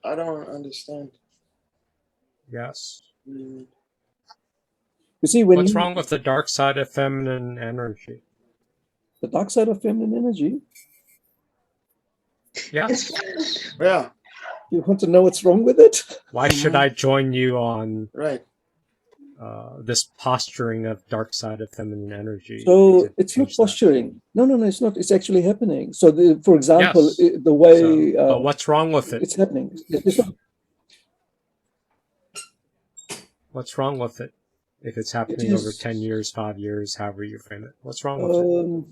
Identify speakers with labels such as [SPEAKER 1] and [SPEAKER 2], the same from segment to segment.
[SPEAKER 1] I don't understand.
[SPEAKER 2] Yes.
[SPEAKER 1] Mm.
[SPEAKER 3] You see, when
[SPEAKER 2] What's wrong with the dark side of feminine energy?
[SPEAKER 3] the dark side of feminine energy,
[SPEAKER 2] Yes.
[SPEAKER 1] Yeah.
[SPEAKER 3] you want to know what's wrong with it?
[SPEAKER 2] Why should I join you on
[SPEAKER 1] Right.
[SPEAKER 2] this posturing of dark side of feminine energy?
[SPEAKER 3] So it's not posturing. No, it's not. It's actually happening. So, for example,
[SPEAKER 2] Yes.
[SPEAKER 3] the way...
[SPEAKER 2] but what's wrong with it?
[SPEAKER 3] It's happening. It's not.
[SPEAKER 2] What's wrong with it? If it's happening over 10 years, 5 years, however you frame it. What's wrong with it?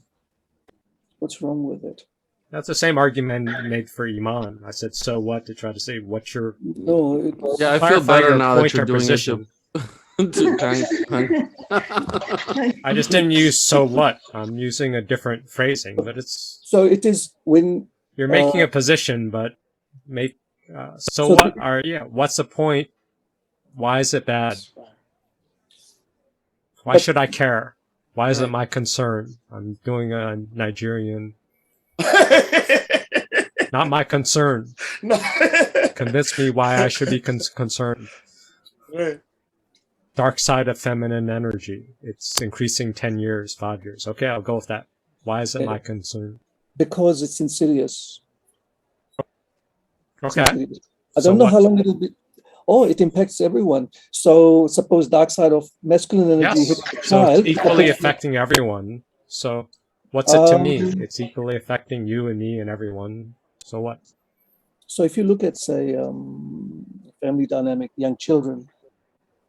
[SPEAKER 3] What's wrong with it?
[SPEAKER 2] That's the same argument you made for Iman. I said, so what, to try to say what's your...
[SPEAKER 3] No.
[SPEAKER 4] Yeah, I feel better now that you're doing
[SPEAKER 2] position.
[SPEAKER 4] I
[SPEAKER 2] just didn't use so what. I'm using a different phrasing, but it's...
[SPEAKER 3] So it is when...
[SPEAKER 2] You're making a position, but make... so what are... Yeah, what's the point? Why is it bad? Why should I care? Why is it my concern? I'm doing a Nigerian... Not my concern.
[SPEAKER 1] No.
[SPEAKER 2] Convince me why I should be concerned.
[SPEAKER 1] Right.
[SPEAKER 2] Dark side of feminine energy. It's increasing 10 years, 5 years. Okay, I'll go with that. Why is it my concern?
[SPEAKER 3] Because it's insidious.
[SPEAKER 2] Okay.
[SPEAKER 3] I don't know how long it'll be. Oh, it impacts everyone. So suppose dark side of masculine energy hits the child.
[SPEAKER 2] It's equally affecting everyone. So what's it to me? It's equally affecting you and me and everyone. So what?
[SPEAKER 3] So if you look at, say, family dynamic, young children.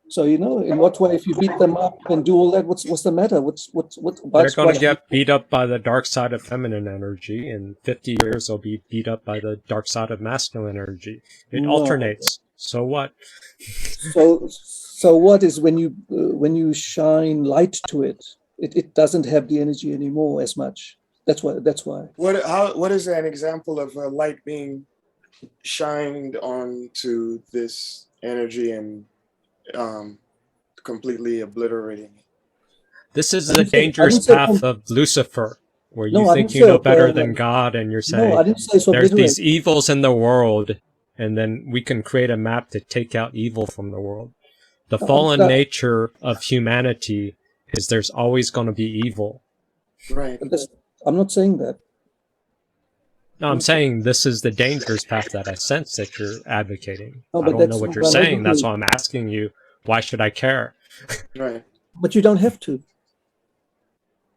[SPEAKER 3] So, in what way, if you beat them up and do all that, what's the matter?
[SPEAKER 2] They're going to get beat up by the dark side of feminine energy. In 50 years, they'll be beat up by the dark side of masculine energy. It alternates. So what?
[SPEAKER 3] So what is when you shine light to it, it doesn't have the energy anymore as much. That's why.
[SPEAKER 1] What is an example of a light being shined onto this energy and completely obliterating it?
[SPEAKER 2] This is the dangerous path of Lucifer, where you think you know better than God, and you're saying there's these evils in the world, and then we can create a map to take out evil from the world. The fallen nature of humanity is there's always going to be evil.
[SPEAKER 1] Right.
[SPEAKER 3] I'm not saying that.
[SPEAKER 2] No, I'm saying this is the dangerous path that I sense that you're advocating.
[SPEAKER 3] No,
[SPEAKER 2] I don't know what you're saying. That's why I'm asking you, why should I care?
[SPEAKER 1] Right.
[SPEAKER 3] But you don't have to.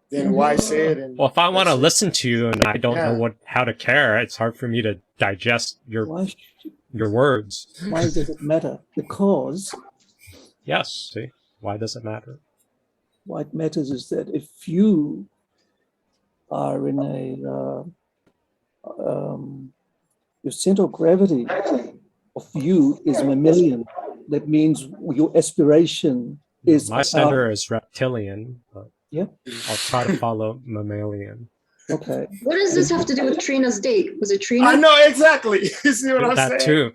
[SPEAKER 1] Then why say it?
[SPEAKER 2] Well, if I want to listen to you and I don't know how to care, it's hard for me to digest your words.
[SPEAKER 3] Why does it matter? Because...
[SPEAKER 2] Yes, see? Why does it matter?
[SPEAKER 3] Why it matters is that if you are in a... your center of gravity of you is mammalian. That means your aspiration is...
[SPEAKER 2] My center is reptilian, but I'll try to follow mammalian.
[SPEAKER 3] Okay.
[SPEAKER 5] What does this have to do with Trina's date? Was it Trina?
[SPEAKER 1] I know, exactly. You see what I'm saying?
[SPEAKER 2] That too.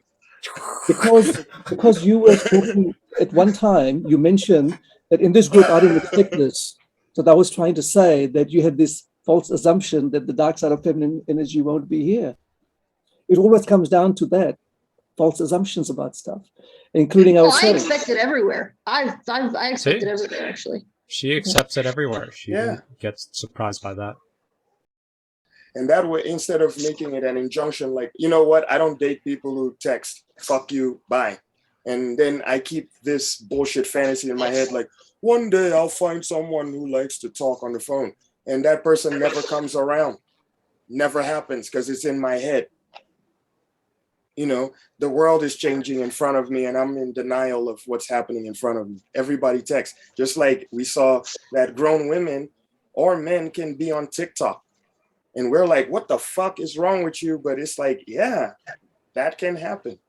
[SPEAKER 3] Because you were talking at one time, you mentioned that in this group I didn't expect this. So I was trying to say that you had this false assumption that the dark side of feminine energy won't be here. It always comes down to that, false assumptions about stuff, including ourselves.
[SPEAKER 5] I expect it everywhere. I expect it everywhere, actually.
[SPEAKER 2] She accepts it everywhere. She gets surprised by that.
[SPEAKER 1] And that way, instead of making it an injunction, like, you know what, I don't date people who text, fuck you, bye. And then I keep this bullshit fantasy in my head, like, one day I'll find someone who likes to talk on the phone. And that person never comes around. Never happens because it's in my head. You know, the world is changing in front of me and I'm in denial of what's happening in front of me. Everybody texts. Just like we saw that grown women or men can be on TikTok. And we're like, what the fuck is wrong with you? But it's like, yeah, that can happen.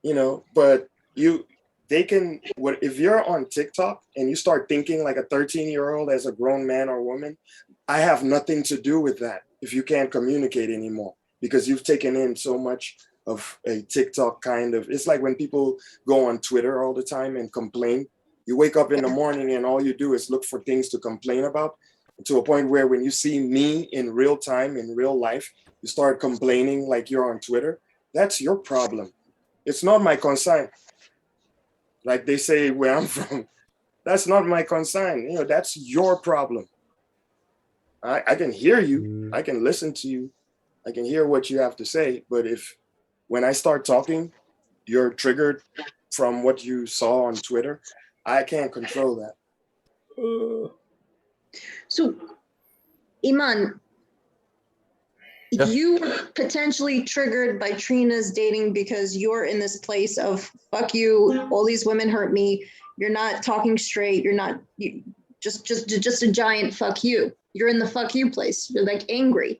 [SPEAKER 1] You know, but if you're on TikTok and you start thinking like a 13-year-old as a grown man or woman, I have nothing to do with that if you can't communicate anymore because you've taken in so much of a TikTok kind of, it's like when people go on Twitter all the time and complain. You wake up in the morning and all you do is look for things to complain about, to a point where when you see me in real time, in real life, you start complaining like you're on Twitter. That's your problem. It's not my concern. Like they say where I'm from, that's not my concern. That's your problem. I can hear you. I can listen to you. I can hear what you have to say. But when I start talking, you're triggered from what you saw on Twitter, I can't control that.
[SPEAKER 5] So, Iman, you were potentially triggered by Trina's dating because you're in this place of fuck you, all these women hurt me, you're not talking straight, just a giant fuck you. You're in the fuck you place. You're like angry,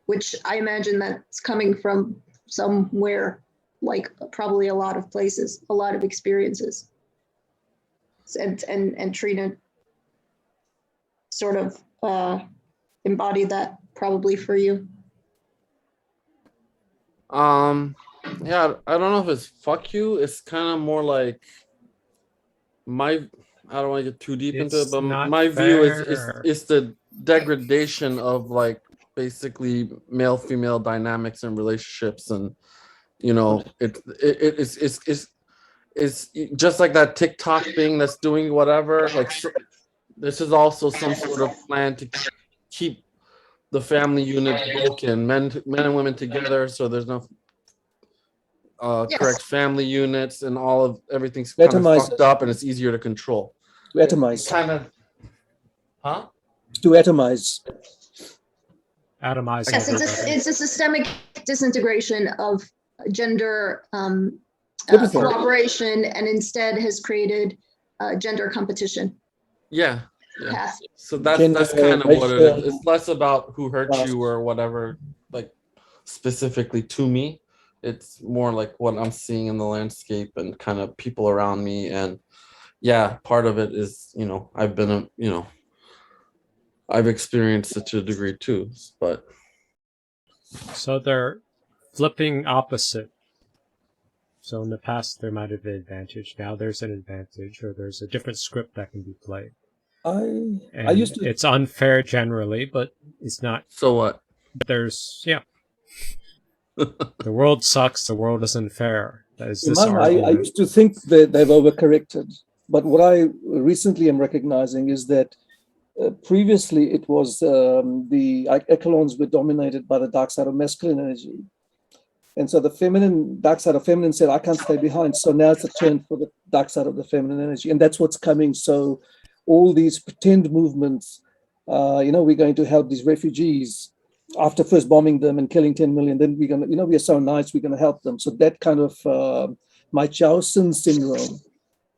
[SPEAKER 5] which I imagine that's coming from somewhere, like probably a lot of places, a lot of experiences. And Trina sort of embodied that probably for you.
[SPEAKER 4] Yeah, I don't know if it's fuck you. It's kind of more like I don't want to get too deep into it, but my view is the degradation of like basically male female dynamics and relationships, and it's just like that TikTok thing that's doing whatever. Like this is also some sort of plan to keep the family unit broken, men and women together, so there's no correct family units, and everything's kind of fucked up, and it's easier to control.
[SPEAKER 3] To atomize.
[SPEAKER 4] Kind of,
[SPEAKER 3] To atomize.
[SPEAKER 2] Atomize.
[SPEAKER 5] Yes, it's a systemic disintegration of gender cooperation, and instead has created gender competition.
[SPEAKER 4] Yeah. So that's kind of what it is. It's less about who hurt you or whatever, like specifically to me. It's more like what I'm seeing in the landscape and kind of people around me. And yeah, part of it is, I've experienced it to a degree too, but.
[SPEAKER 2] So they're flipping opposite. So in the past there might have been an advantage. Now there's an advantage, or there's a different script that can be played.
[SPEAKER 3] I used to.
[SPEAKER 2] It's unfair generally, but it's not.
[SPEAKER 4] So what?
[SPEAKER 2] The world sucks. The world isn't fair.
[SPEAKER 3] I used to think that they've overcorrected, but what I recently am recognizing is that previously it was the echelons were dominated by the dark side of masculine energy. And so the dark side of feminine said, I can't stay behind. So now it's a turn for the dark side of the feminine energy. And that's what's coming. So all these pretend movements, we're going to help these refugees after first bombing them and killing 10 million. Then we're going to, we are so nice, we're going to help them. So that kind of my Chausen syndrome.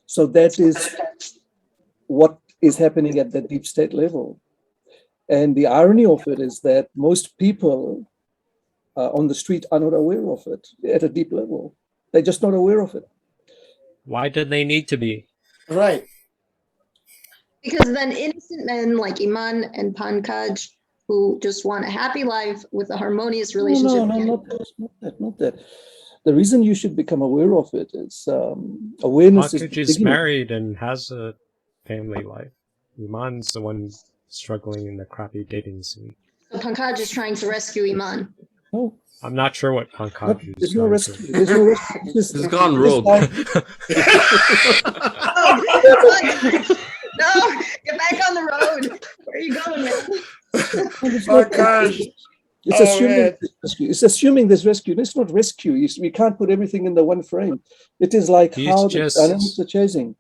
[SPEAKER 3] So that is what is happening at that deep state level. And the irony of it is that most people on the street are not aware of it at a deep level. They're just not aware of it.
[SPEAKER 2] Why did they need to be?
[SPEAKER 1] Right.
[SPEAKER 5] Because then innocent men like Iman and Pankaj, who just want a happy life with a harmonious relationship.
[SPEAKER 3] No, not that. The reason you should become aware of it is awareness.
[SPEAKER 2] Pankaj is married and has a family life. Iman's the one struggling in the crappy dating scene.
[SPEAKER 5] So Pankaj is trying to rescue Iman.
[SPEAKER 3] No.
[SPEAKER 2] I'm not sure what Pankaj is.
[SPEAKER 3] There's no rescue. There's no rescue.
[SPEAKER 4] He's gone rogue.
[SPEAKER 5] No, get back on the road. Where are you going, man?
[SPEAKER 3] It's assuming there's rescue. It's not rescue. We can't put everything in the one frame. It is like how the dynamics are chasing.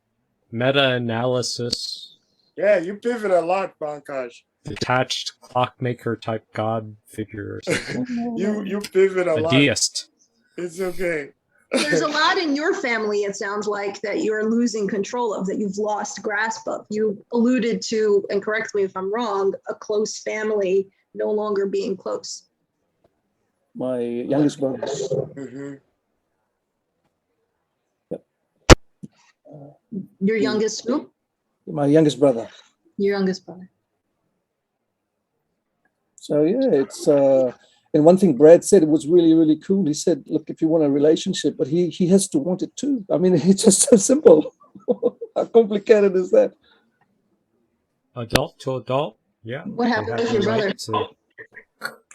[SPEAKER 2] Meta-analysis.
[SPEAKER 1] Yeah, you pivot a lot, Pankaj.
[SPEAKER 2] Detached clockmaker type god figure or something.
[SPEAKER 1] You pivot a lot.
[SPEAKER 2] Deist.
[SPEAKER 1] It's okay.
[SPEAKER 5] There's a lot in your family, it sounds like, that you're losing control of, that you've lost grasp of. You alluded to, and correct me if I'm wrong, a close family no longer being close.
[SPEAKER 3] My youngest brother. Mm-hmm.
[SPEAKER 5] Yep. Your youngest who?
[SPEAKER 3] My youngest brother.
[SPEAKER 5] Your youngest brother.
[SPEAKER 3] So yeah, it's and one thing Brad said, it was really, really cool. He said, look, if you want a relationship, but he has to want it too. I mean, it's just so simple. How complicated is that?
[SPEAKER 2] Adult to adult, yeah.
[SPEAKER 5] What happened with your brother?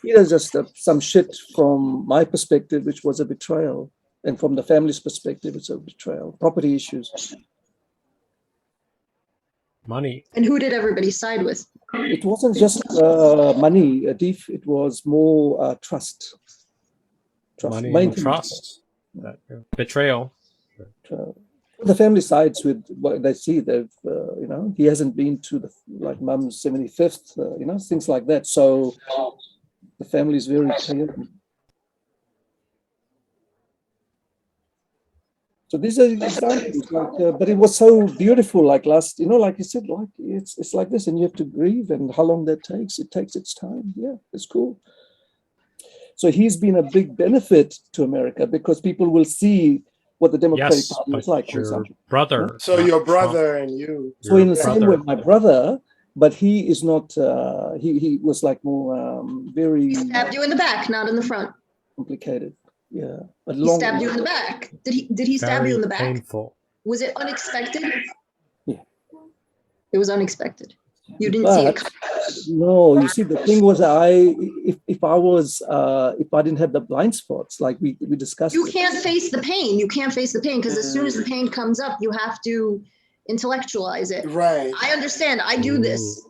[SPEAKER 3] Either just some shit from my perspective, which was a betrayal, and from the family's perspective, it's a betrayal. Property issues.
[SPEAKER 2] Money.
[SPEAKER 5] And who did everybody side with?
[SPEAKER 3] It wasn't just money, Adif. It was more trust.
[SPEAKER 2] Money and trust. Betrayal.
[SPEAKER 3] The family sides with what they see. They've, he hasn't been to the mum's 75th, things like that. So the family is very clear. So these are examples, but it was so beautiful. Like last, like you said, like it's like this, and you have to grieve, and how long that takes? It takes its time. Yeah, it's cool. So he's been a big benefit to America because people will see what the Democratic Party is like, for example.
[SPEAKER 2] Brother.
[SPEAKER 3] Yeah?
[SPEAKER 1] So your brother and you.
[SPEAKER 3] So in the same way, my brother, but he is not. He was like more very.
[SPEAKER 5] He stabbed you in the back, not in the front.
[SPEAKER 3] Complicated. Yeah.
[SPEAKER 5] He stabbed you in the back. Did he stab you in the back?
[SPEAKER 2] Painful.
[SPEAKER 5] Was it unexpected?
[SPEAKER 3] Yeah.
[SPEAKER 5] It was unexpected. You didn't see it.
[SPEAKER 3] No, you see, the thing was, if I didn't have the blind spots, like we discussed.
[SPEAKER 5] You can't face the pain. You can't face the pain because as soon as the pain comes up, you have to intellectualize it.
[SPEAKER 1] Right.
[SPEAKER 5] I understand. I do this.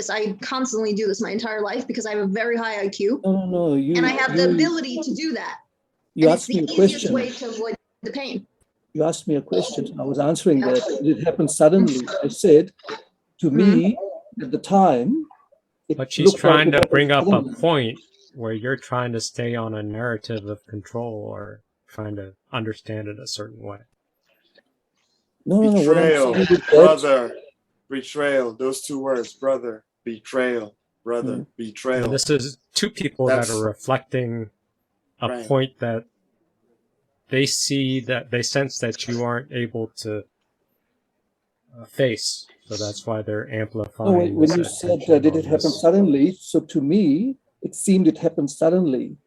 [SPEAKER 5] I constantly do this my entire life because I have a very high IQ.
[SPEAKER 3] No.
[SPEAKER 5] And I have the ability to do that.
[SPEAKER 3] You asked me a question.
[SPEAKER 5] It's the easiest way to avoid the pain.
[SPEAKER 3] You asked me a question. I was answering that. It happened suddenly. I said, to me, at the time.
[SPEAKER 2] But she's trying to bring up a point where you're trying to stay on a narrative of control or trying to understand it a certain way.
[SPEAKER 1] Betrayal, brother. Betrayal, those two words, brother, betrayal, brother, betrayal.
[SPEAKER 2] And this is two people that are reflecting a point that they see, that they sense that you aren't able to face. So that's why they're amplifying.
[SPEAKER 3] When you said, did it happen suddenly? So to me, it seemed it happened suddenly,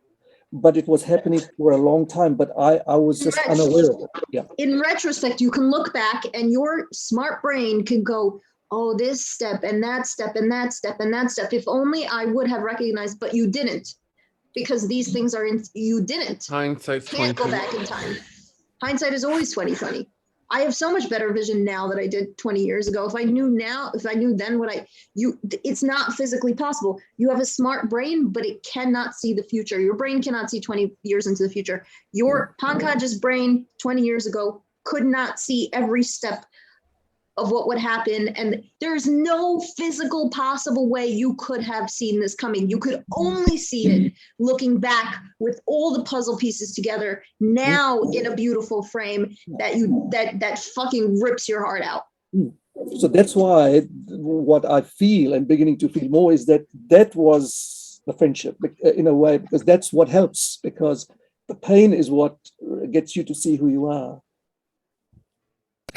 [SPEAKER 3] but it was happening for a long time, but I was just unaware of it. Yeah.
[SPEAKER 5] In retrospect, you can look back and your smart brain can go, oh, this step and that step and that step and that step. If only I would have recognized, but you didn't, because these things are you didn't.
[SPEAKER 4] Hindsight's 20/20.
[SPEAKER 5] Can't go back in time. Hindsight is always 20/20. I have so much better vision now that I did 20 years ago. If I knew then it's not physically possible. You have a smart brain, but it cannot see the future. Your brain cannot see 20 years into the future. Your Pankaj's brain 20 years ago could not see every step of what would happen. And there's no physical possible way you could have seen this coming. You could only see it looking back with all the puzzle pieces together now in a beautiful frame that fucking rips your heart out.
[SPEAKER 3] So that's why what I feel, I'm beginning to feel more, is that was the friendship in a way, because that's what helps, because the pain is what gets you to see who you are.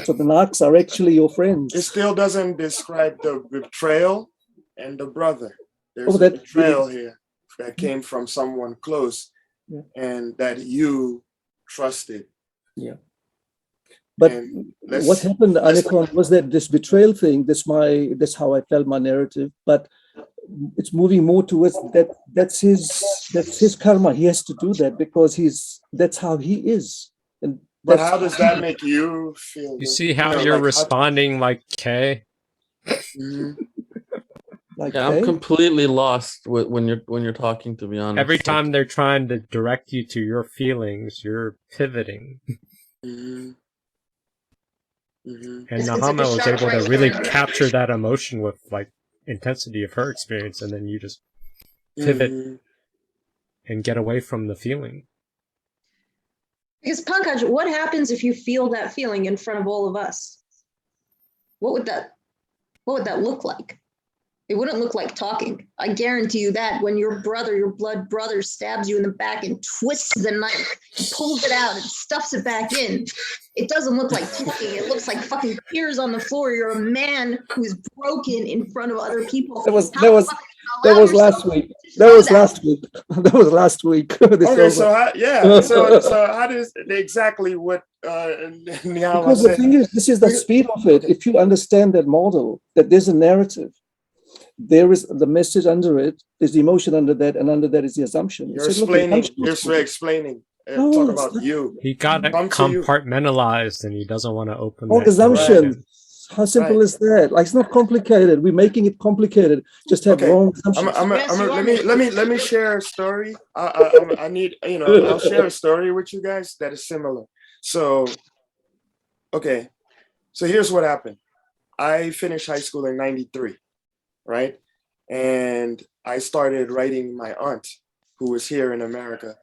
[SPEAKER 3] So the Naks are actually your friends.
[SPEAKER 1] It still doesn't describe the betrayal and the brother. There's a betrayal here that came from someone close and that you trusted.
[SPEAKER 3] Yeah. But what happened, Anikon, was that this betrayal thing, that's how I felt my narrative, but it's moving more towards that's his karma. He has to do that because that's how he is. And
[SPEAKER 1] but how does that make you feel?
[SPEAKER 2] You see how you're responding like Kay?
[SPEAKER 3] Like
[SPEAKER 4] I'm completely lost when you're talking, to be honest.
[SPEAKER 2] Every time they're trying to direct you to your feelings, you're pivoting. And Nahama was able to really capture that emotion with like intensity of her experience, and then you just pivot and get away from the feeling.
[SPEAKER 5] Because Pankaj, what happens if you feel that feeling in front of all of us? What would that look like? It wouldn't look like talking. I guarantee you that when your blood brother stabs you in the back and twists the knife, pulls it out and stuffs it back in, it doesn't look like talking. It looks like fucking tears on the floor. You're a man who's broken in front of other people.
[SPEAKER 3] That was last week. That was last week.
[SPEAKER 1] Okay, so how does exactly what Nihama
[SPEAKER 3] because the thing is, this is the speed of it. If you understand that model, that there's a narrative, there is the message under it, there's the emotion under that, and under that is the assumption.
[SPEAKER 1] You're explaining. You're explaining. Talk about you.
[SPEAKER 2] He got it compartmentalized, and he doesn't want to open that.
[SPEAKER 3] Assumptions. Right. How simple is that? Like, it's not complicated. We're making it complicated. Just have wrong assumptions.
[SPEAKER 1] Let me share a story. I need, I'll share a story with you guys that is similar. So, okay. So here's what happened. I finished high school in '93, right? And I started writing my aunt, who was here in America,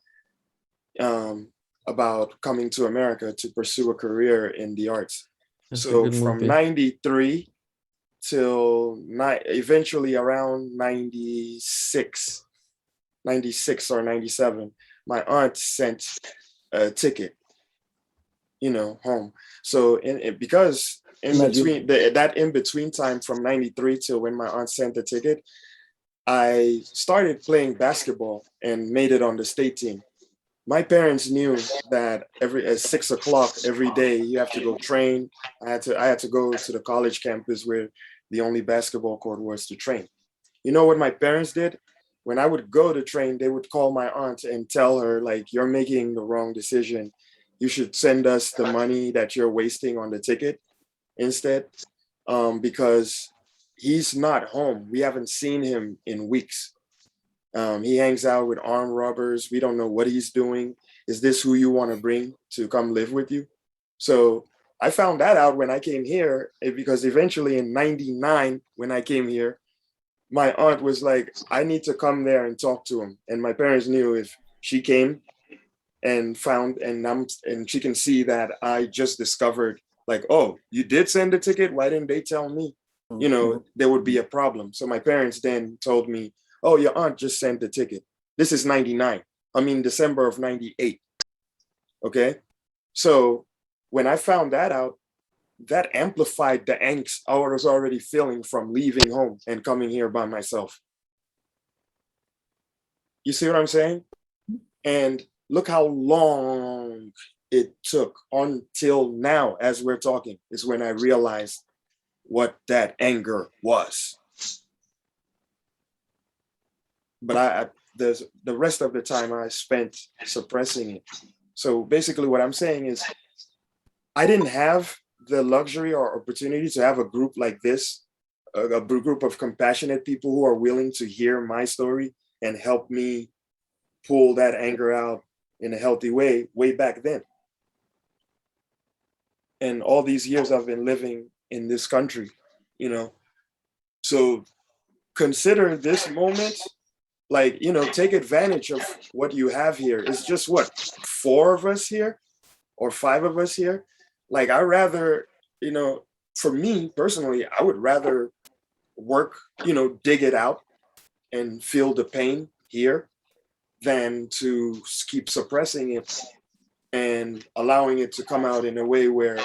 [SPEAKER 1] about coming to America to pursue a career in the arts. So from '93 till eventually around 96 or 97, my aunt sent a ticket, home. So because in between that in between time from '93 till when my aunt sent the ticket, I started playing basketball and made it on the state team. My parents knew that at 6 o'clock every day you have to go train. I had to go to the college campus where the only basketball court was to train. You know what my parents did? When I would go to train, they would call my aunt and tell her, like, you're making the wrong decision. You should send us the money that you're wasting on the ticket instead, because he's not home. We haven't seen him in weeks. He hangs out with armed robbers. We don't know what he's doing. Is this who you want to bring to come live with you? So I found that out when I came here, because eventually in '99, when I came here, my aunt was like, I need to come there and talk to him. And my parents knew if she came and found, and she can see that I just discovered, like, oh, you did send the ticket? Why didn't they tell me? There would be a problem. So my parents then told me, oh, your aunt just sent the ticket. This is '99. I mean, December of '98. Okay. So when I found that out, that amplified the angst I was already feeling from leaving home and coming here by myself. You see what I'm saying? And look how long it took until now, as we're talking, is when I realized what that anger was. But the rest of the time I spent suppressing it. So basically what I'm saying is I didn't have the luxury or opportunity to have a group like this, a group of compassionate people who are willing to hear my story and help me pull that anger out in a healthy way back then. And all these years I've been living in this country, So consider this moment, like, take advantage of what you have here. It's just 4 of us here or 5 of us here. Like, I rather, for me personally, I would rather work, dig it out and feel the pain here than to keep suppressing it and allowing it to come out in a way where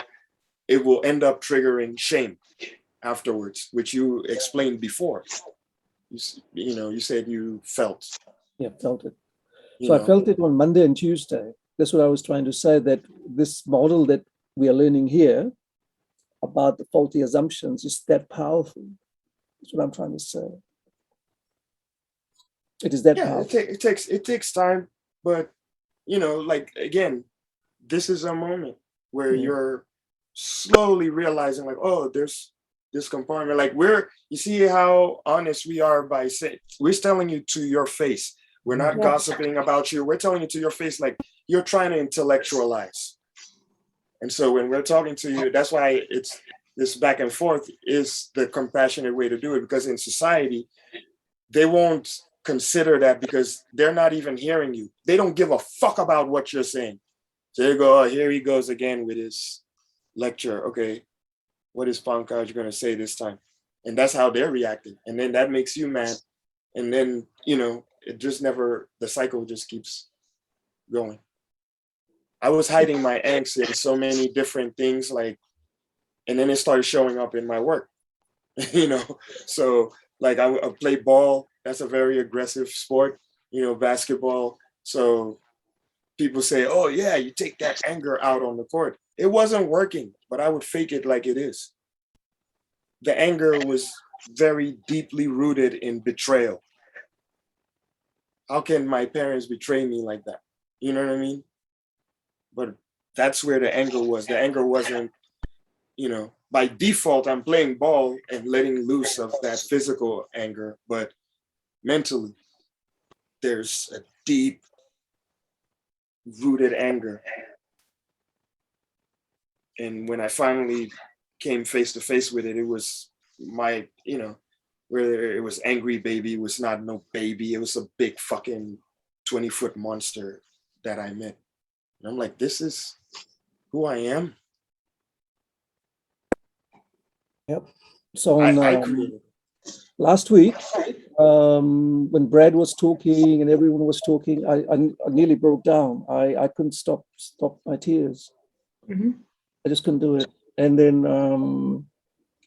[SPEAKER 1] it will end up triggering shame afterwards, which you explained before. You said you felt.
[SPEAKER 3] Yeah, felt it. So I felt it on Monday and Tuesday. That's what I was trying to say, that this model that we are learning here about the faulty assumptions is that powerful. That's what I'm trying to say. It is that powerful.
[SPEAKER 1] It takes time, but like, again, this is a moment where you're slowly realizing, like, oh, there's this compartment. Like, you see how honest we are by saying, we're telling you to your face. We're not gossiping about you. We're telling you to your face, like, you're trying to intellectualize. And so when we're talking to you, that's why it's this back and forth is the compassionate way to do it, because in society, they won't consider that because they're not even hearing you. They don't give a fuck about what you're saying. So they go, oh, here he goes again with his lecture. Okay, what is Pankaj going to say this time? And that's how they're reacting. And then that makes you mad. And then, it just never, the cycle just keeps going. I was hiding my angst in so many different things, like, and then it started showing up in my work, So, like, I play ball. That's a very aggressive sport, basketball. So people say, oh yeah, you take that anger out on the court. It wasn't working, but I would fake it like it is. The anger was very deeply rooted in betrayal. How can my parents betray me like that? You know what I mean? But that's where the anger was. The anger wasn't, you know, by default, I'm playing ball and letting loose of that physical anger, but mentally, there's a deep rooted anger. And when I finally came face to face with it, it was my, you know, where it was angry baby, it was not no baby. It was a big fucking 20-foot monster that I met. And I'm like, this is who I am.
[SPEAKER 3] Yep. So
[SPEAKER 1] I created.
[SPEAKER 3] Last week, when Brad was talking and everyone was talking, I nearly broke down. I couldn't stop my tears.
[SPEAKER 5] Mm-hmm.
[SPEAKER 3] I just couldn't do it. And then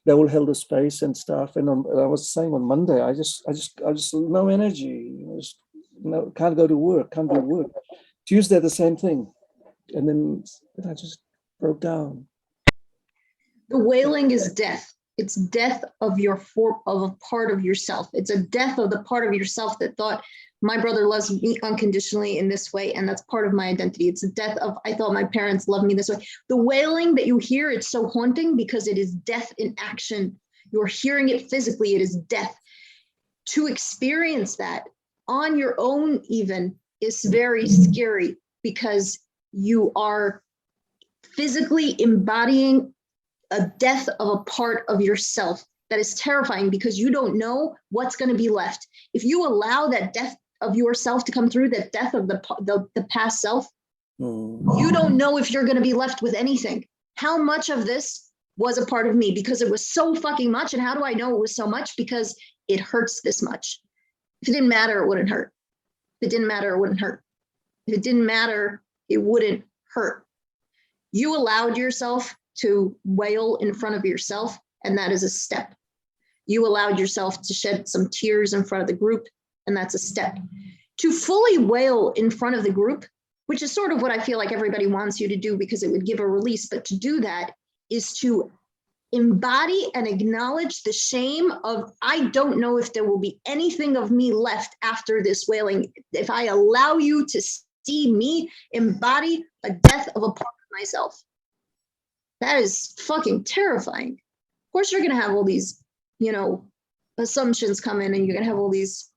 [SPEAKER 3] they all held the space and stuff. And I was saying on Monday, I just no energy. Can't go to work. Can't do work. Tuesday, the same thing. And then I just broke down.
[SPEAKER 5] The wailing is death. It's death of a part of yourself. It's a death of the part of yourself that thought my brother loves me unconditionally in this way, and that's part of my identity. It's a death of I thought my parents loved me this way. The wailing that you hear, it's so haunting because it is death in action. You're hearing it physically. It is death. To experience that on your own even is very scary because you are physically embodying a death of a part of yourself that is terrifying because you don't know what's going to be left. If you allow that death of yourself to come through, that death of the past self, you don't know if you're going to be left with anything. How much of this was a part of me? Because it was so fucking much. And how do I know it was so much? Because it hurts this much. If it didn't matter, it wouldn't hurt. If it didn't matter, it wouldn't hurt. If it didn't matter, it wouldn't hurt. You allowed yourself to wail in front of yourself, and that is a step. You allowed yourself to shed some tears in front of the group, and that's a step. To fully wail in front of the group, which is sort of what I feel like everybody wants you to do because it would give a release, but to do that is to embody and acknowledge the shame of, I don't know if there will be anything of me left after this wailing. If I allow you to see me embody a death of a part of myself. That is fucking terrifying. Of course, you're going to have all these, assumptions come in, and you're going to have all these,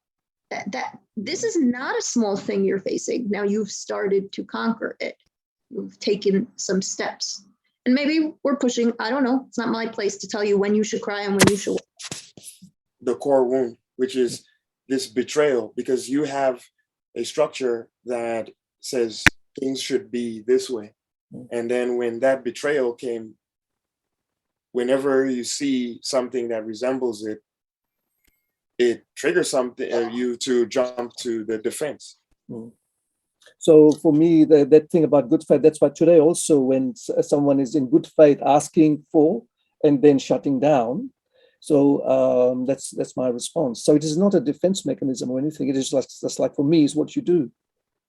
[SPEAKER 5] that this is not a small thing you're facing. Now you've started to conquer it. You've taken some steps. And maybe we're pushing, I don't know. It's not my place to tell you when you should cry and when you should.
[SPEAKER 1] The core wound, which is this betrayal, because you have a structure that says things should be this way. And then when that betrayal came, whenever you see something that resembles it, it triggers something you to jump to the defense.
[SPEAKER 3] So for me, that thing about good faith, that's why today also when someone is in good faith asking for and then shutting down, so that's my response. So it is not a defense mechanism or anything. It is just like for me is what you do,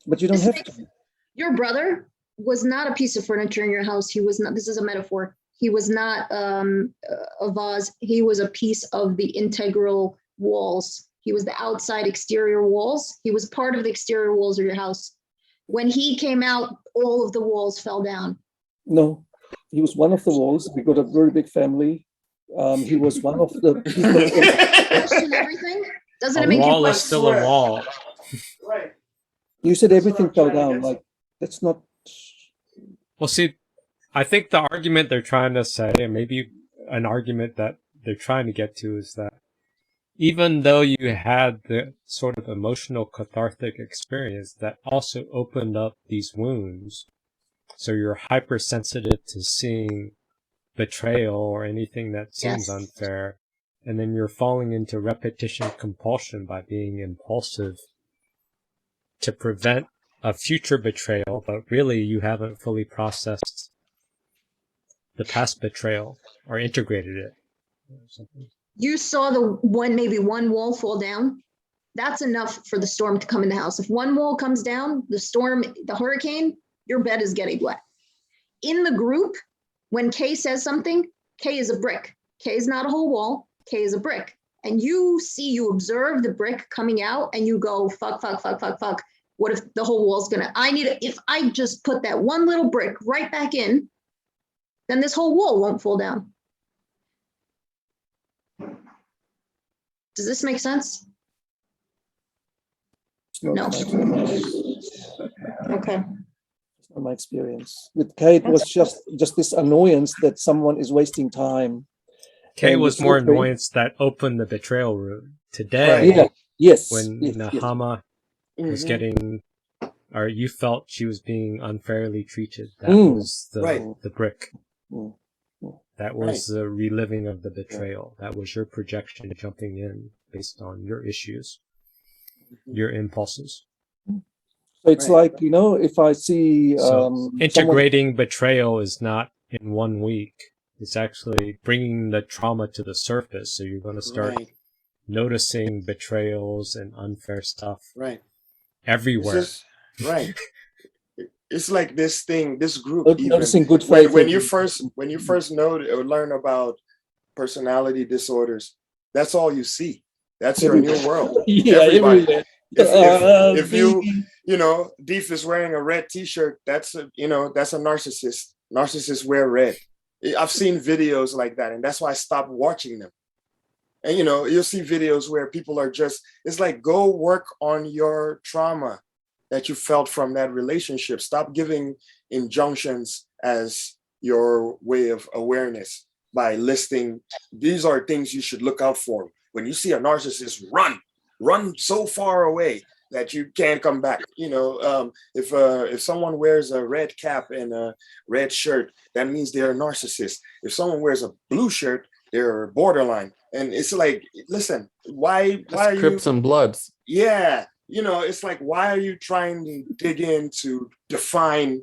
[SPEAKER 3] but you don't have to.
[SPEAKER 5] Your brother was not a piece of furniture in your house. He was not, this is a metaphor. He was not a vase. He was a piece of the integral walls. He was the outside exterior walls. He was part of the exterior walls of your house. When he came out, all of the walls fell down.
[SPEAKER 3] No, he was one of the walls. We got a very big family. He was one of the people.
[SPEAKER 5] Question everything? Doesn't it
[SPEAKER 2] A
[SPEAKER 5] make you
[SPEAKER 2] wall is still a wall.
[SPEAKER 1] Right.
[SPEAKER 3] You said everything fell down. Like, that's not.
[SPEAKER 2] Well, see, I think the argument they're trying to say, and maybe an argument that they're trying to get to, is that even though you had the sort of emotional cathartic experience that also opened up these wounds, so you're hypersensitive to seeing betrayal or anything that seems unfair, and then you're falling into repetition compulsion by being impulsive to prevent a future betrayal, but really you haven't fully processed the past betrayal or integrated it.
[SPEAKER 5] You saw maybe one wall fall down. That's enough for the storm to come in the house. If one wall comes down, the storm, the hurricane, your bed is getting wet. In the group, when Kay says something, Kay is a brick. Kay is not a whole wall. Kay is a brick. and you observe the brick coming out and you go, fuck, fuck, fuck, fuck, fuck. What if the whole wall's gonna, if I just put that one little brick right back in, then this whole wall won't fall down. Does this make sense? No. Okay.
[SPEAKER 3] It's not my experience. With Kay, it was just this annoyance that someone is wasting time.
[SPEAKER 2] Kay was more annoyance that opened the betrayal room. Today, when Nahama was getting, or you felt she was being unfairly treated, that was the brick. That was the reliving of the betrayal. That was your projection jumping in based on your issues, your impulses.
[SPEAKER 3] So it's like, if I see...
[SPEAKER 2] So integrating betrayal is not in 1 week. It's actually bringing the trauma to the surface. So you're going to start noticing betrayals and unfair stuff everywhere.
[SPEAKER 1] It's like this group.
[SPEAKER 3] Noticing good faith.
[SPEAKER 1] When you first learn about personality disorders, that's all you see. That's your new world. Everybody. If you Deef is wearing a red T-shirt, that's a narcissist. Narcissists wear red. I've seen videos like that, and that's why I stopped watching them. And you'll see videos where people are it's like, go work on your trauma that you felt from that relationship. Stop giving injunctions as your way of awareness by listing, these are things you should look out for. When you see a narcissist, run so far away that you can't come back. If someone wears a red cap and a red shirt, that means they're a narcissist. If someone wears a blue shirt, they're borderline. And it's like, listen, why are you
[SPEAKER 4] Crips and Bloods?
[SPEAKER 1] Yeah. It's like, why are you trying to dig in to define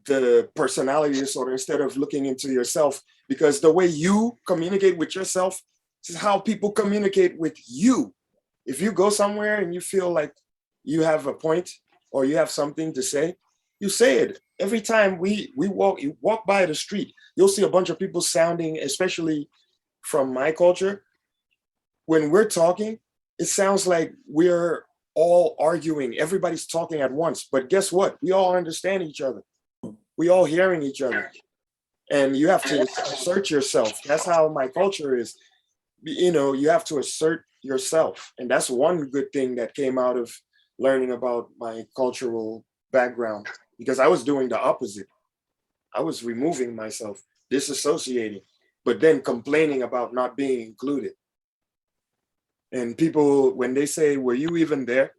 [SPEAKER 1] the personality disorder instead of looking into yourself? Because the way you communicate with yourself is how people communicate with you. If you go somewhere and you feel like you have a point or you have something to say, you say it. Every time you walk by the street, you'll see a bunch of people sounding, especially from my culture, when we're talking, it sounds like we're all arguing. Everybody's talking at once. But guess what? We all understand each other. We all hearing each other. And you have to assert yourself. That's how my culture is. You have to assert yourself. And that's one good thing that came out of learning about my cultural background, because I was doing the opposite. I was removing myself, disassociating, but then complaining about not being included. And people, when they say, were you even there?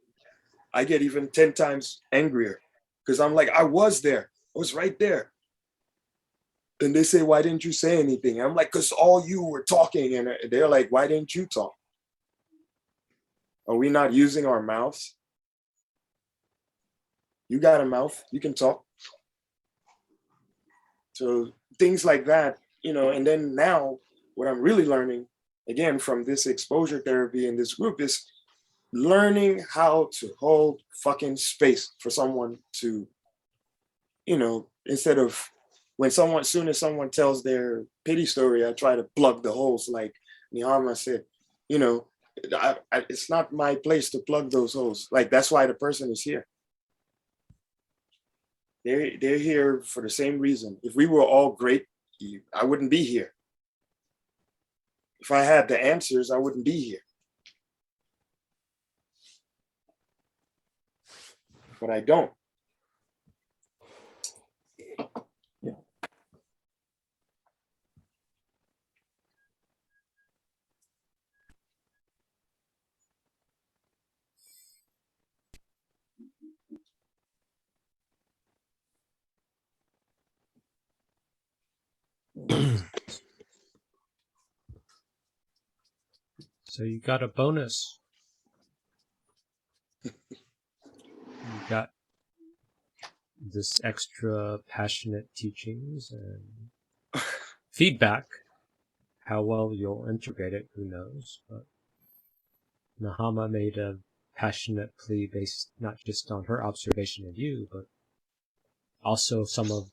[SPEAKER 1] I get even 10 times angrier, because I'm like, I was there. I was right there. And they say, why didn't you say anything? I'm like, because all you were talking. And they're like, why didn't you talk? Are we not using our mouths? You got a mouth, you can talk. So things like that, and then now what I'm really learning, again, from this exposure therapy in this group, is learning how to hold fucking space for someone to, instead of soon as someone tells their pity story, I try to plug the holes. Like Nihama said, it's not my place to plug those holes. Like, that's why the person is here. They're here for the same reason. If we were all great, I wouldn't be here. If I had the answers, I wouldn't be here. But I don't.
[SPEAKER 3] Yeah.
[SPEAKER 2] So you got a bonus. You got this extra passionate teachings and feedback. How well you'll integrate it, who knows? But Nahama made a passionate plea based not just on her observation of you, but also some of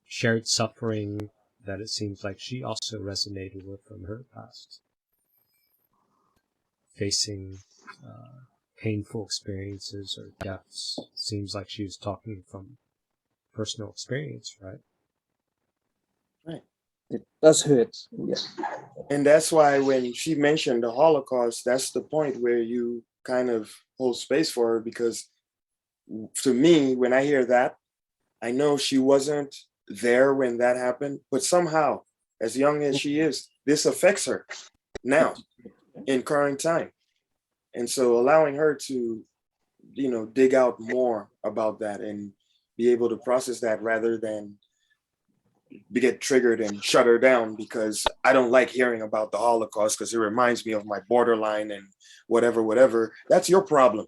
[SPEAKER 2] shared suffering that it seems like she also resonated with from her past. facing painful experiences or deaths. It seems like she was talking from personal experience, right?
[SPEAKER 1] Right.
[SPEAKER 3] It does hurt. Yeah.
[SPEAKER 1] And that's why when she mentioned the Holocaust, that's the point where you kind of hold space for her, because to me, when I hear that, I know she wasn't there when that happened, but somehow, as young as she is, this affects her now in current time. And so allowing her to, dig out more about that and be able to process that rather than get triggered and shut her down because I don't like hearing about the Holocaust because it reminds me of my borderline and whatever. That's your problem.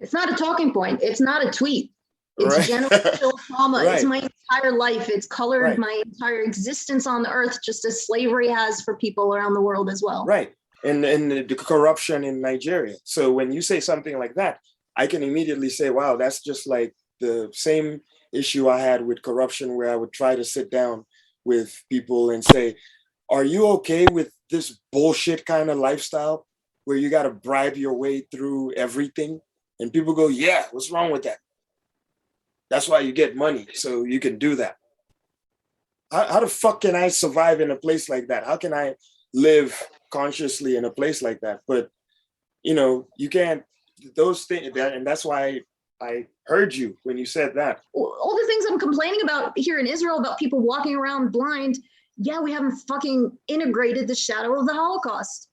[SPEAKER 5] It's not a talking point. It's not a tweet. It's
[SPEAKER 1] right.
[SPEAKER 5] generational trauma.
[SPEAKER 1] Right.
[SPEAKER 5] It's my entire life. It's colored
[SPEAKER 1] right.
[SPEAKER 5] my entire existence on the earth, just as slavery has for people around the world as well.
[SPEAKER 1] Right. And the corruption in Nigeria. So when you say something like that, I can immediately say, wow, that's just like the same issue I had with corruption, where I would try to sit down with people and say, are you okay with this bullshit kind of lifestyle where you got to bribe your way through everything? And people go, yeah, what's wrong with that? That's why you get money, so you can do that. How the fuck can I survive in a place like that? How can I live consciously in a place like that? But, you can't, those things, and that's why I heard you when you said that.
[SPEAKER 5] All the things I'm complaining about here in Israel about people walking around blind, yeah, we haven't fucking integrated the shadow of the Holocaust.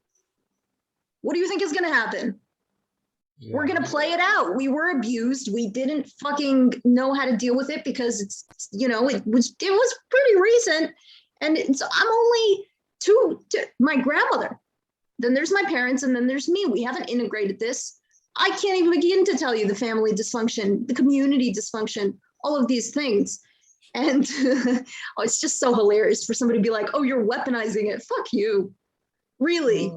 [SPEAKER 5] What do you think is going to happen? Yeah. We're going to play it out. We were abused. We didn't fucking know how to deal with it because it's, it was pretty recent. And I'm only two, my grandmother. Then there's my parents, and then there's me. We haven't integrated this. I can't even begin to tell you the family dysfunction, the community dysfunction, all of these things. And it's just so hilarious for somebody to be like, oh, you're weaponizing it. Fuck you. Really?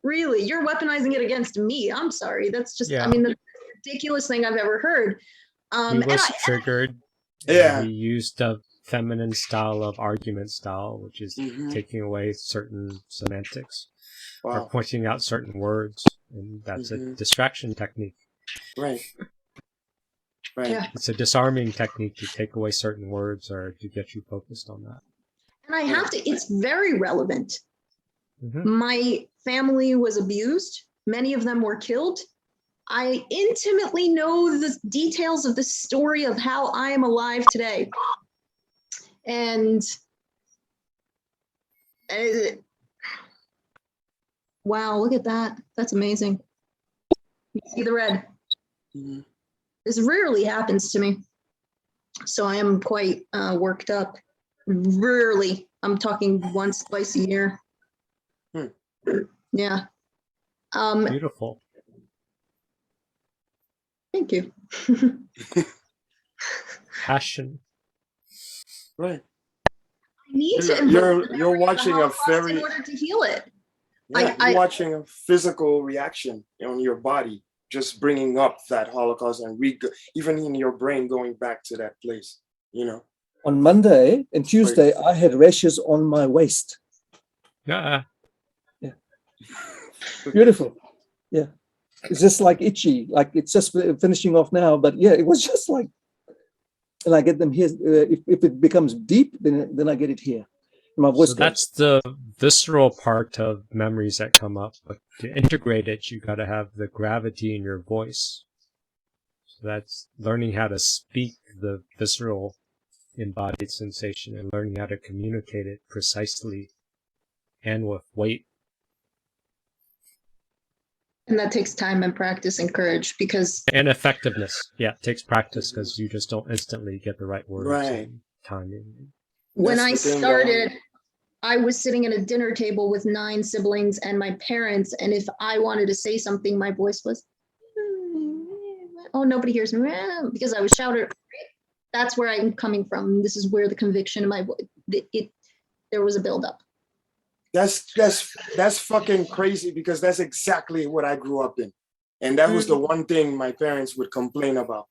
[SPEAKER 5] Really? You're weaponizing it against me. I'm sorry. That's just, the most ridiculous thing I've ever heard.
[SPEAKER 2] He was triggered.
[SPEAKER 1] Yeah.
[SPEAKER 2] He used a feminine style of argument style, which is taking away certain semantics or pointing out certain words. And that's a distraction technique.
[SPEAKER 1] Right. Right.
[SPEAKER 5] Yeah.
[SPEAKER 2] It's a disarming technique to take away certain words or to get you focused on that.
[SPEAKER 5] And I have to, it's very relevant. My family was abused. Many of them were killed. I intimately know the details of the story of how I am alive today. And wow, look at that. That's amazing. You see the red. This rarely happens to me. So I am quite worked up. Rarely. I'm talking once, twice a year. Yeah.
[SPEAKER 2] Beautiful.
[SPEAKER 5] Thank you.
[SPEAKER 2] Passion.
[SPEAKER 1] Right.
[SPEAKER 5] I need
[SPEAKER 1] you're watching a very
[SPEAKER 5] in order to heal it.
[SPEAKER 1] Yeah, you're watching a physical reaction on your body, just bringing up that Holocaust and even in your brain going back to that place.
[SPEAKER 3] On Monday and Tuesday, I had rashes on my waist.
[SPEAKER 2] Yeah.
[SPEAKER 3] Beautiful. Yeah. It's just like itchy, like it's just finishing off now. But yeah, it was just like, and I get them here. If it becomes deep, then I get it here. My voice.
[SPEAKER 2] So that's the visceral part of memories that come up. But to integrate it, you got to have the gravity in your voice. So that's learning how to speak the visceral embodied sensation and learning how to communicate it precisely and with weight.
[SPEAKER 5] And that takes time and practice and courage
[SPEAKER 2] and effectiveness. Yeah, it takes practice because you just don't instantly get the right words and timing.
[SPEAKER 5] When I started, I was sitting at a dinner table with 9 siblings and my parents, and if I wanted to say something, my voice was, oh, nobody hears me, because I was shouting. That's where I'm coming from. This is where the conviction in my voice, there was a buildup.
[SPEAKER 1] That's fucking crazy, because that's exactly what I grew up in. And that was the one thing my parents would complain about.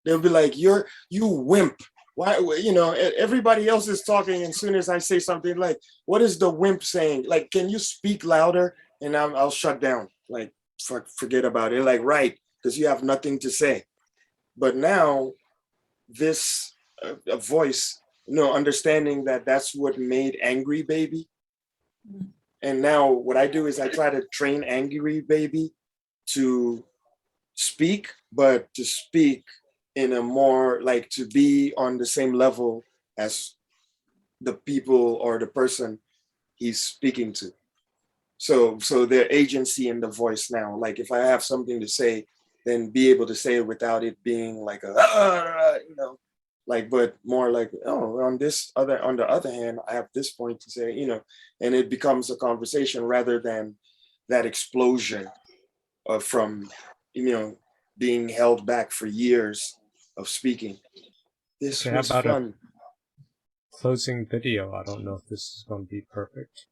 [SPEAKER 1] They'll be like, you wimp. Why, everybody else is talking, and as soon as I say something like, what is the wimp saying? Like, can you speak louder? and I'll shut down, like forget about it, like, right, because you have nothing to say. But now this a voice, understanding that that's what made Angry Baby. And now what I do is I try to train Angry Baby to speak, but to speak in a more, like, to be on the same level as the people or the person he's speaking to. So their agency in the voice now, like if I have something to say, then be able to say it without it being like like, but more like, oh, on the other hand, I have this point to say, and it becomes a conversation rather than that explosion from, being held back for years of speaking. This
[SPEAKER 2] Okay,
[SPEAKER 1] was
[SPEAKER 2] how about
[SPEAKER 1] fun.
[SPEAKER 2] a closing video? I don't know if this is going to be perfect.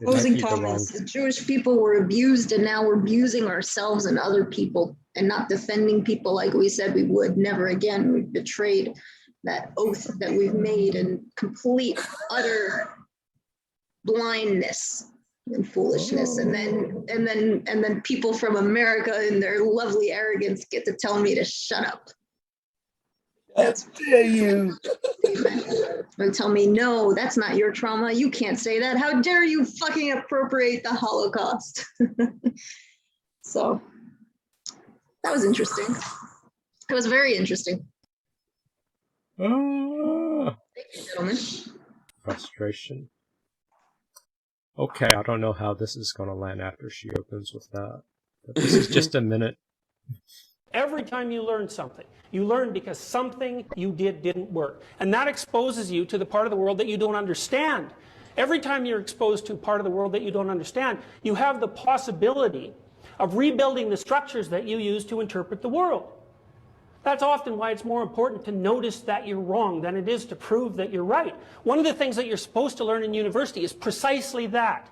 [SPEAKER 2] It might
[SPEAKER 5] Closing
[SPEAKER 2] be the wrong.
[SPEAKER 5] comments. The Jewish people were abused, and now we're abusing ourselves and other people and not defending people like we said we would. Never again. We've betrayed that oath that we've made, and complete, utter blindness and foolishness. And then people from America in their lovely arrogance get to tell me to shut up. That's
[SPEAKER 3] dare you.
[SPEAKER 5] They tell me, no, that's not your trauma. You can't say that. How dare you fucking appropriate the Holocaust? So that was interesting. It was very interesting. Thank you, gentlemen.
[SPEAKER 2] Frustration. Okay, I don't know how this is going to land after she opens with that. But this is just a minute.
[SPEAKER 6] Every time you learn something, you learn because something you did didn't work. And that exposes you to the part of the world that you don't understand. Every time you're exposed to a part of the world that you don't understand, you have the possibility of rebuilding the structures that you use to interpret the world. That's often why it's more important to notice that you're wrong than it is to prove that you're right. One of the things that you're supposed to learn in university is precisely that.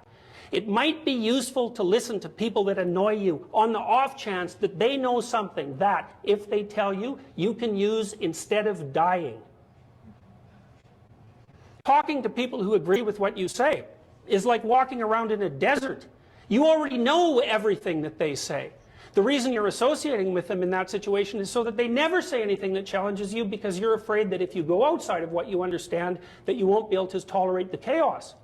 [SPEAKER 6] It might be useful to listen to people that annoy you on the off chance that they know something that, if they tell you, you can use instead of dying. Talking to people who agree with what you say is like walking around in a desert. You already know everything that they say. The reason you're associating with them in that situation is so that they never say anything that challenges you, because you're afraid that if you go outside of what you understand, that you won't be able to tolerate the chaos.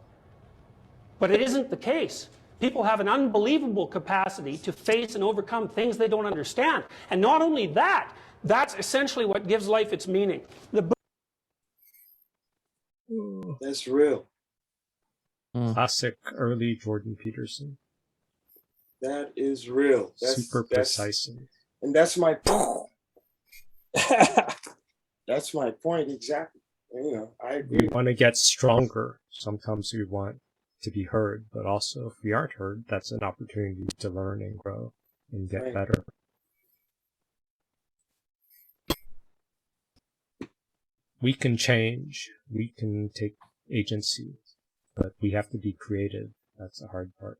[SPEAKER 6] But it isn't the case. People have an unbelievable capacity to face and overcome things they don't understand. And not only that, that's essentially what gives life its meaning.
[SPEAKER 1] That's real.
[SPEAKER 2] Classic early Jordan Peterson.
[SPEAKER 1] That is real.
[SPEAKER 2] Super precise.
[SPEAKER 1] And that's my point. That's my point, exactly. I agree.
[SPEAKER 2] We want to get stronger. Sometimes we want to be heard, but also if we aren't heard, that's an opportunity to learn and grow and get better. We can change, we can take agency, but we have to be creative. That's the hard part.